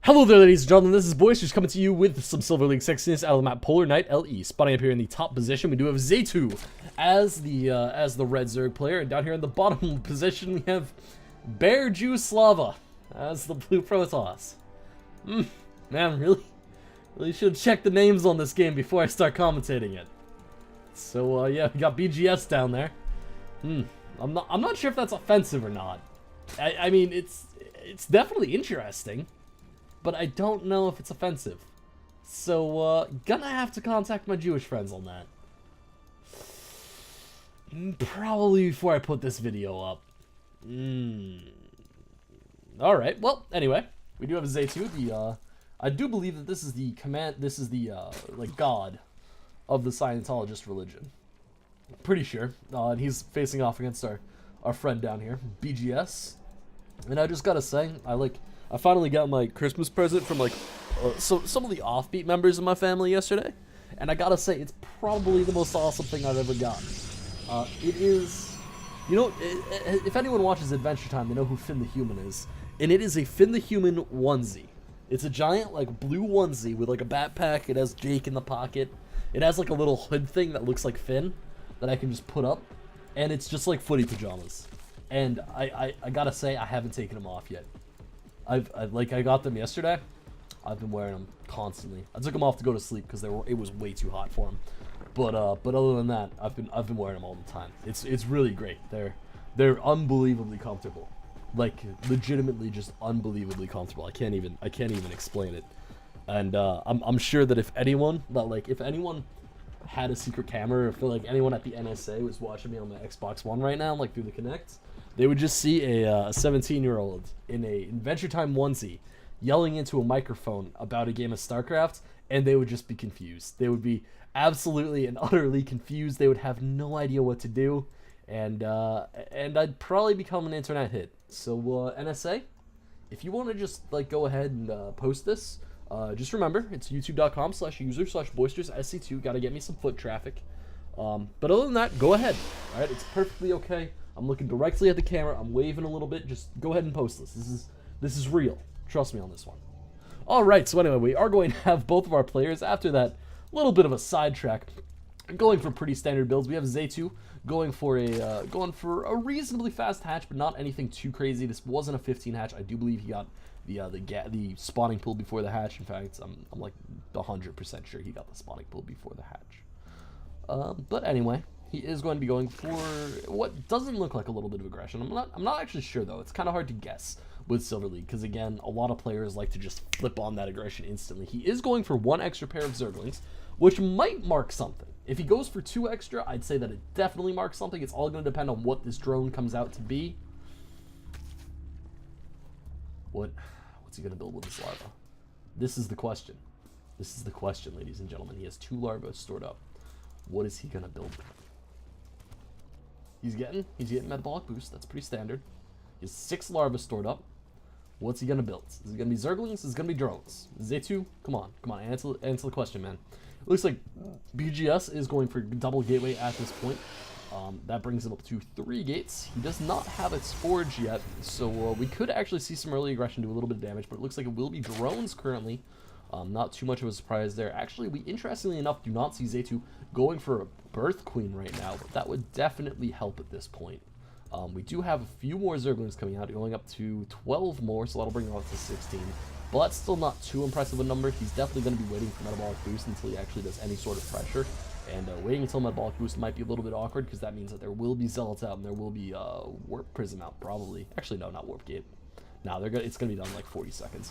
Hello there, ladies and gentlemen, this is Boisterous coming to you with some Silver League sexiness out of the map Polar Knight LE. Spotting up here in the top position, we do have Zetu as the red Zerg player, and down here in the bottom position we have BearJewSlava as the blue Protoss. Man, really should check the names on this game before I start commentating it. So yeah, we got BGS down there. I'm not sure if that's offensive or not. I mean, it's definitely interesting, but I don't know if it's offensive. So, gonna have to contact my Jewish friends on that. Probably before I put this video up. Alright, well, anyway, we do have Zetu, I do believe that this is the like, god of the Scientologist religion. Pretty sure. And he's facing off against our friend down here, BGS. And I just gotta say, I finally got my Christmas present from some of the offbeat members of my family yesterday, and I gotta say it's probably the most awesome thing I've ever gotten. It is, you know, if anyone watches Adventure Time, they know who Finn the Human is, and it is a Finn the Human onesie. It's a giant blue onesie with a backpack. It has Jake in the pocket. It has a little hood thing that looks like Finn that I can just put up, and it's just like footy pajamas. And I gotta say, I haven't taken them off yet. I got them yesterday. I've been wearing them constantly. I took them off to go to sleep because it was way too hot for them. But other than that, I've been wearing them all the time. It's really great. They're unbelievably comfortable. Legitimately just unbelievably comfortable. I can't even explain it. And I'm sure that if anyone had a secret camera, or if anyone at the NSA was watching me on my Xbox One right now, through the Kinect, they would just see a 17-year-old in a Adventure Time onesie yelling into a microphone about a game of StarCraft, and they would just be confused. They would be absolutely and utterly confused. They would have no idea what to do, and I'd probably become an internet hit. So NSA, if you want to just go ahead and post this, just remember it's youtube.com/user/boisterous-sc2. Gotta get me some foot traffic. But other than that, go ahead. All right, it's perfectly okay. I'm looking directly at the camera. I'm waving a little bit. Just go ahead and post this. This is real. Trust me on this one. All right. So anyway, we are going to have both of our players after that little bit of a sidetrack going for pretty standard builds. We have Zetu going for a reasonably fast hatch, but not anything too crazy. This wasn't a 15 hatch. I do believe he got the spawning pool before the hatch. In fact, I'm 100% sure he got the spawning pool before the hatch. But anyway, he is going to be going for what doesn't look like a little bit of aggression. I'm not actually sure though. It's kind of hard to guess with Silver League because again, a lot of players like to just flip on that aggression instantly. He is going for one extra pair of Zerglings, which might mark something. If he goes for two extra, I'd say that it definitely marks something. It's all going to depend on what this drone comes out to be. What's he going to build with this larva? This is the question. This is the question, ladies and gentlemen. He has two larvae stored up. What is he going to build? He's getting metabolic boost. That's pretty standard. He has 6 larvae stored up. What's he going to build? Is it going to be Zerglings? Is it going to be drones? Zetu, come on. Answer the question, man. It looks like BGS is going for double gateway at this point. That brings him up to 3 gates. He does not have its forge yet, so we could actually see some early aggression do a little bit of damage, but it looks like it will be drones currently. Not too much of a surprise there. Actually, we interestingly enough do not see Zetu going for a Birth Queen right now, but that would definitely help at this point. We do have a few more Zerglings coming out, going up to 12 more, so that'll bring him up to 16. But that's still not too impressive a number. He's definitely going to be waiting for metabolic boost until he actually does any sort of pressure. And waiting until metabolic boost might be a little bit awkward because that means that there will be zealots out and there will be warp prism out probably. Actually, no, not warp gate. No, it's going to be done in 40 seconds.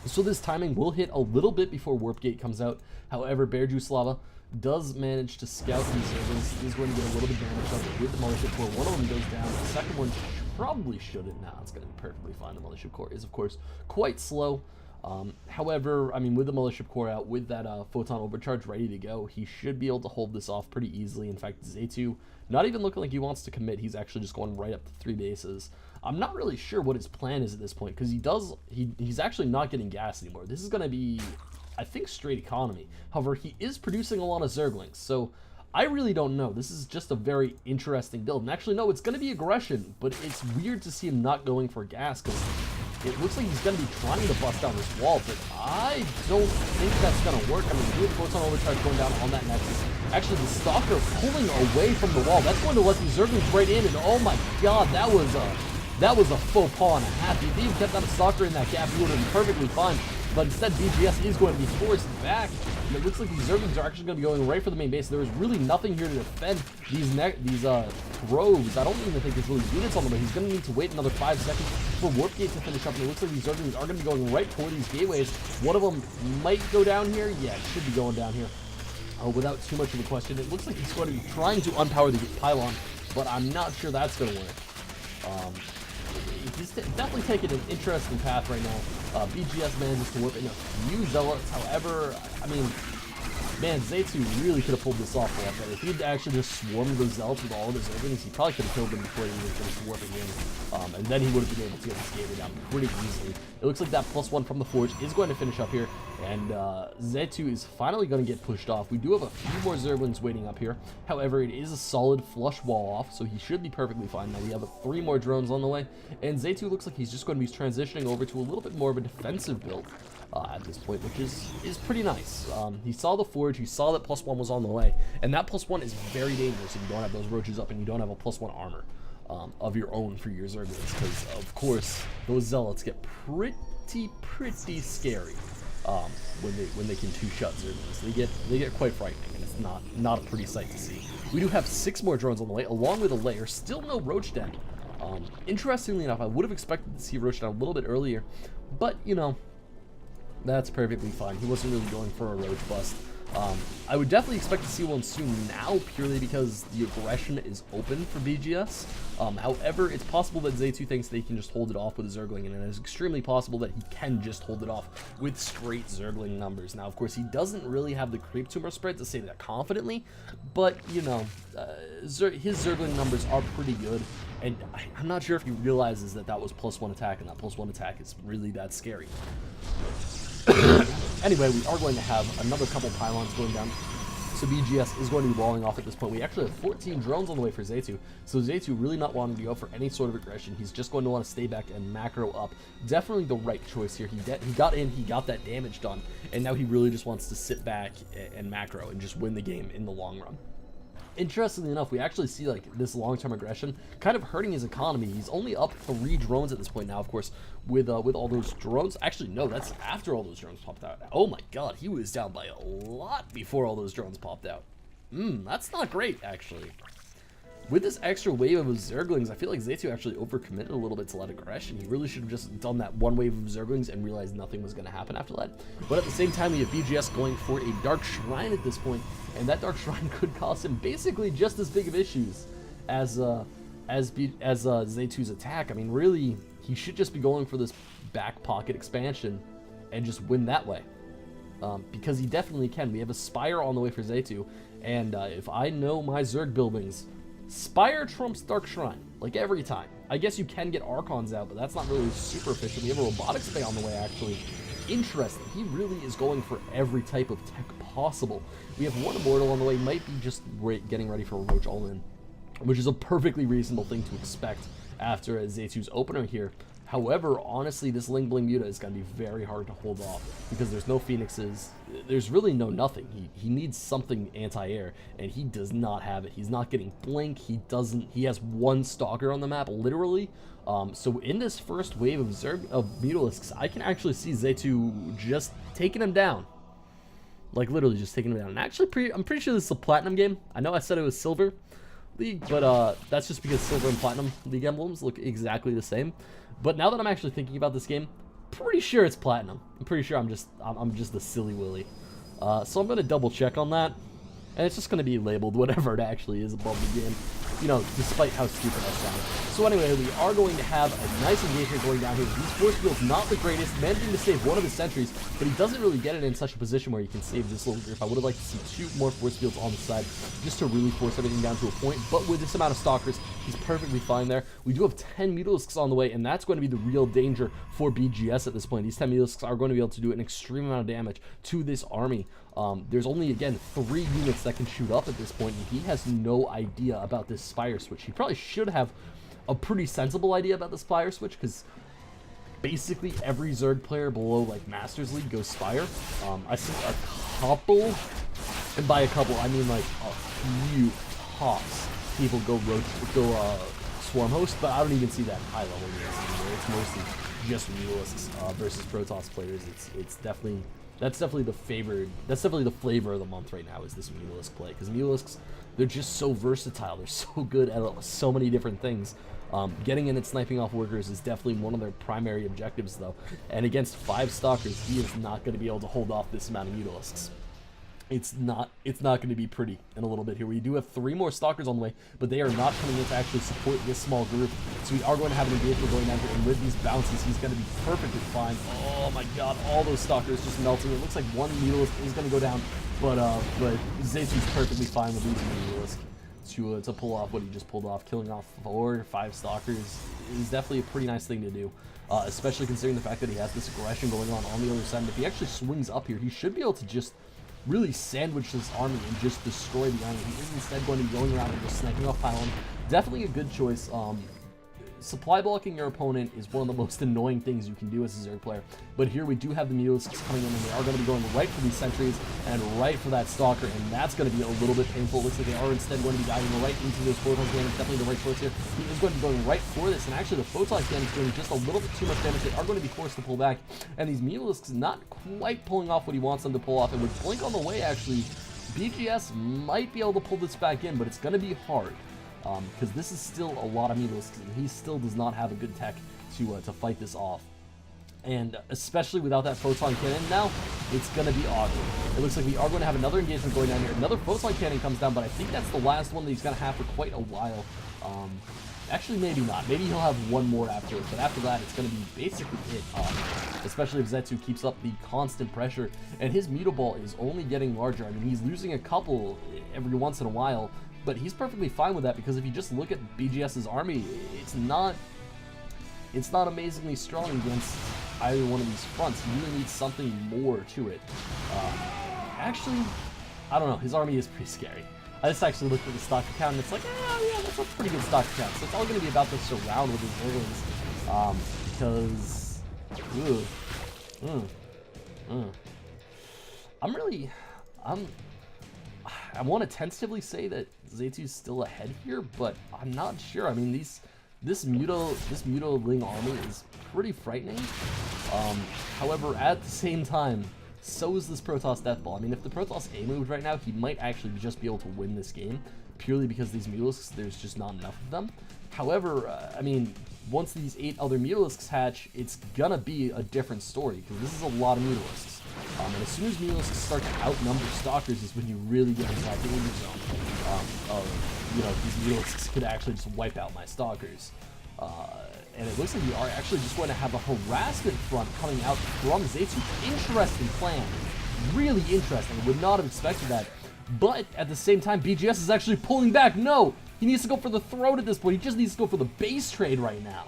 So this timing will hit a little bit before warp gate comes out. However, BearJewSlava does manage to scout these Zerglings. He's going to get a little bit of damage up with the Mothership Core. One of them goes down. The second one probably shouldn't. Nah, it's going to be perfectly fine. The Mothership Core is, of course, quite slow. However, I mean, with the Mothership Core out, with that Photon Overcharge ready to go, he should be able to hold this off pretty easily. In fact, Zetu, not even looking like he wants to commit. He's actually just going right up to 3 bases. I'm not really sure what his plan is at this point, because he's actually not getting gas anymore. This is going to be, I think, straight economy. However, he is producing a lot of Zerglings, so I really don't know. This is just a very interesting build. And actually, no, it's going to be aggression, but it's weird to see him not going for gas, because It looks like he's going to be trying to bust down this wall, but I don't think that's going to work. I mean, we have Photon Overcharge going down on that Nexus. Actually, the Stalker pulling away from the wall. That's going to let the Zerglings right in, and oh my god, that was a faux pas and a half. If he even kept that Stalker in that gap, he would have been perfectly fine. But instead, BGS is going to be forced back. And it looks like these Zerglings are actually going to be going right for the main base. There is really nothing here to defend these probes. I don't even think there's really units on them, but he's going to need to wait another 5 seconds for Warp Gate to finish up. And it looks like these Zerglings are going to be going right toward these gateways. One of them might go down here. Yeah, it should be going down here. Without too much of a question. It looks like he's going to be trying to unpower the pylon, but I'm not sure that's going to work. He's definitely taking an interesting path right now. BGS manages to whip in a few Zealots. However, I mean, man, Zetu really could have pulled this off a lot better. If he'd actually just swarmed those Zealots with all of his Zerglings, he probably could have killed them before he even finished warping in. And then he would have been able to get this gateway down pretty easily. It looks like that +1 from the Forge is going to finish up here, and Zetu is finally going to get pushed off. We do have a few more Zerglings waiting up here. However, it is a solid flush wall off, so he should be perfectly fine. Now we have 3 more drones on the way, and Zetu looks like he's just going to be transitioning over to a little bit more of a defensive build at this point, which is pretty nice. He saw the Forge, he saw that +1 was on the way, and that +1 is very dangerous if you don't have those roaches up and you don't have a +1 armor of your own for your Zerglings, because of course those Zealots get pretty scary when they can two-shot Zerglings. They get quite frightening, and it's not a pretty sight to see. We do have 6 more drones on the way, along with a layer. Still no Roach Den. Interestingly enough, I would have expected to see Roach Den a little bit earlier, but you know, that's perfectly fine. He wasn't really going for a Roach bust. I would definitely expect to see one soon now, purely because the aggression is open for BGS. However, it's possible that Zetu thinks they can just hold it off with a Zergling, and it is extremely possible that he can just hold it off with straight Zergling numbers. Now, of course, he doesn't really have the Creep Tumor spread to say that confidently, but, you know, his Zergling numbers are pretty good, and I'm not sure if he realizes that that was +1 attack, and that +1 attack is really that scary. Anyway, we are going to have another couple pylons going down, so BGS is going to be walling off at this point. We actually have 14 drones on the way for Zetu, so Zetu really not wanting to go for any sort of aggression. He's just going to want to stay back and macro up. Definitely the right choice here. He got in, he got that damage done, and now he really just wants to sit back and macro and just win the game in the long run. Interestingly enough, we actually see like this long-term aggression kind of hurting his economy. He's only up 3 drones at this point now, of course, with all those drones. Actually, no, that's after all those drones popped out. Oh my god, he was down by a lot before all those drones popped out. That's not great, actually. With this extra wave of Zerglings, I feel like Zetu actually overcommitted a little bit to that aggression. He really should have just done that one wave of Zerglings and realized nothing was going to happen after that. But at the same time, we have BGS going for a Dark Shrine at this point, and that Dark Shrine could cost him basically just as big of issues as Zetu's attack. I mean, really, he should just be going for this back pocket expansion and just win that way. Because he definitely can. We have a Spire on the way for Zetu, and if I know my Zerg buildings, Spire trumps Dark Shrine, like every time. I guess you can get Archons out, but that's not really super efficient. We have a Robotics Bay on the way, actually. Interesting. He really is going for every type of tech possible. We have 1 Immortal on the way, might be just getting ready for a Roach All-In, which is a perfectly reasonable thing to expect after Zetu's opener here. However, honestly, this Ling Bling Muta is going to be very hard to hold off because there's no Phoenixes. There's really nothing. He needs something anti-air, and he does not have it. He's not getting Blink. He has 1 Stalker on the map, literally. So in this first wave of Mutalisks, I can actually see Zetu just taking him down. Like, literally just taking him down. And actually, I'm pretty sure this is a Platinum game. I know I said it was Silver League, but that's just because Silver and Platinum League emblems look exactly the same. But now that I'm actually thinking about this game, pretty sure it's Platinum. I'm pretty sure I'm just a silly willy. So I'm gonna double check on that, and it's just gonna be labeled whatever it actually is above the game. You know, despite how stupid that sounds. So anyway, we are going to have a nice engagement going down here. These force fields not the greatest, managing to save 1 of his sentries, but he doesn't really get it in such a position where he can save this little group. I would have liked to see 2 more force fields on the side, just to really force everything down to a point, but with this amount of Stalkers, he's perfectly fine there. We do have 10 Mutalisks on the way, and that's going to be the real danger for BGS at this point. These 10 Mutalisks are going to be able to do an extreme amount of damage to this army. There's only, again, 3 units that can shoot up at this point, and he has no idea about this Spire switch. He probably should have a pretty sensible idea about the Spire switch, because basically every Zerg player below like Masters League goes Spire. I see a couple, and by a couple I mean like a few tops people go Swarm Host, but I don't even see that high level units anymore. It's mostly just Mutalisks versus Protoss players. That's definitely the flavor of the month right now, is this Mutalisk play, because Mutalisks, they're just so versatile. They're so good at so many different things. Getting in and sniping off workers is definitely one of their primary objectives, though. And against 5 Stalkers, he is not going to be able to hold off this amount of Mutalisks. It's not going to be pretty in a little bit here. We do have 3 more Stalkers on the way, but they are not coming in to actually support this small group. So we are going to have an engagement going down here, and with these bounces, he's going to be perfectly fine. Oh my god, all those Stalkers just melting. It looks like one Mutalisk is going to go down, but Zetu's perfectly fine with losing the Mutalisk to pull off what he just pulled off. Killing off 4 or 5 Stalkers is definitely a pretty nice thing to do. Especially considering the fact that he has this aggression going on the other side. And if he actually swings up here, he should be able to just really sandwich this army and just destroy the enemy. He is instead going to be going around and just sniping off pylon. Definitely a good choice. Supply blocking your opponent is one of the most annoying things you can do as a Zerg player. But here we do have the Mutalisks coming in, and they are going to be going right for these sentries and right for that Stalker, and that's going to be a little bit painful. It looks like they are instead going to be diving right into those photon cannons. Definitely the right choice here. He is going to be going right for this, and actually the photon cannons doing just a little bit too much damage. They are going to be forced to pull back, and these Mutalisks not quite pulling off what he wants them to pull off. And with Blink on the way, actually, BGS might be able to pull this back in, but it's going to be hard. Because this is still a lot of Mutalisks, and he still does not have a good tech to fight this off. And especially without that photon cannon now, it's going to be awkward. It looks like we are going to have another engagement going down here. Another photon cannon comes down, but I think that's the last one that he's going to have for quite a while. Actually, maybe not. Maybe he'll have one more after it, but after that, it's going to be basically it. Especially if Zetu keeps up the constant pressure, and his Mutable is only getting larger. I mean, he's losing a couple every once in a while, but he's perfectly fine with that, because if you just look at BGS's army, it's not amazingly strong against either one of these fronts. He really needs something more to it. Actually, I don't know. His army is pretty scary. I just actually looked at the stock count, and it's like, oh yeah, that's a pretty good stock count. So it's all going to be about the surround with his Zerglings, because I want to tentatively say that Zetu's still ahead here, but I'm not sure. I mean, this Mutaling army is pretty frightening. However, at the same time, so is this Protoss Deathball. I mean, if the Protoss A moved right now, he might actually just be able to win this game, purely because these Mutalisks, there's just not enough of them. However, I mean, once these 8 other Mutalisks hatch, it's gonna be a different story, because this is a lot of Mutalisks. And as soon as Mutalisks start to outnumber Stalkers is when you really get into that danger zone these Mutalisks could actually just wipe out my Stalkers. And it looks like we are actually just going to have a harassment front coming out from Zetu. Interesting plan. Really interesting. I would not have expected that. But at the same time, BGS is actually pulling back. No! He needs to go for the throat at this point. He just needs to go for the base trade right now.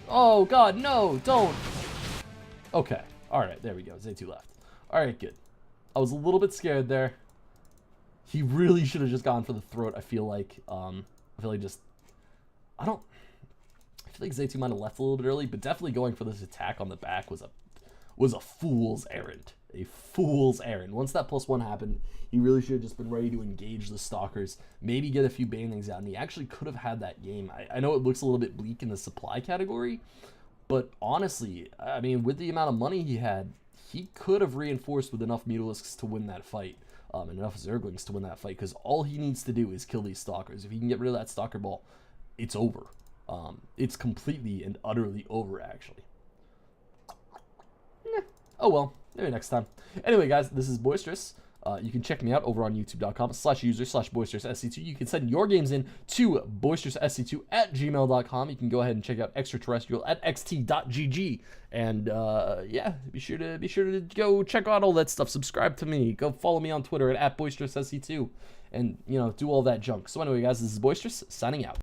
Oh god, no, don't. Okay. Alright, there we go. Zetu left. Alright, good. I was a little bit scared there. He really should have just gone for the throat, I feel like. I feel like Zetu might have left a little bit early, but definitely going for this attack on the back was a fool's errand. A fool's errand. Once that +1 happened, he really should have just been ready to engage the Stalkers, maybe get a few banelings out, and he actually could have had that game. I know it looks a little bit bleak in the supply category, but honestly, I mean, with the amount of money he had, he could have reinforced with enough Mutalisks to win that fight, and enough Zerglings to win that fight, because all he needs to do is kill these Stalkers. If he can get rid of that Stalker ball, it's over. It's completely and utterly over, actually. Oh well, maybe next time. Anyway, guys, this is Boisterous. You can check me out over on youtube.com/user/boisteroussc2. You can send your games in to boisteroussc2@gmail.com. You can go ahead and check out Extraterrestrial at xt.gg. And yeah, be sure to go check out all that stuff. Subscribe to me. Go follow me on Twitter at boisteroussc2. And, do all that junk. So anyway, guys, this is Boisterous, signing out.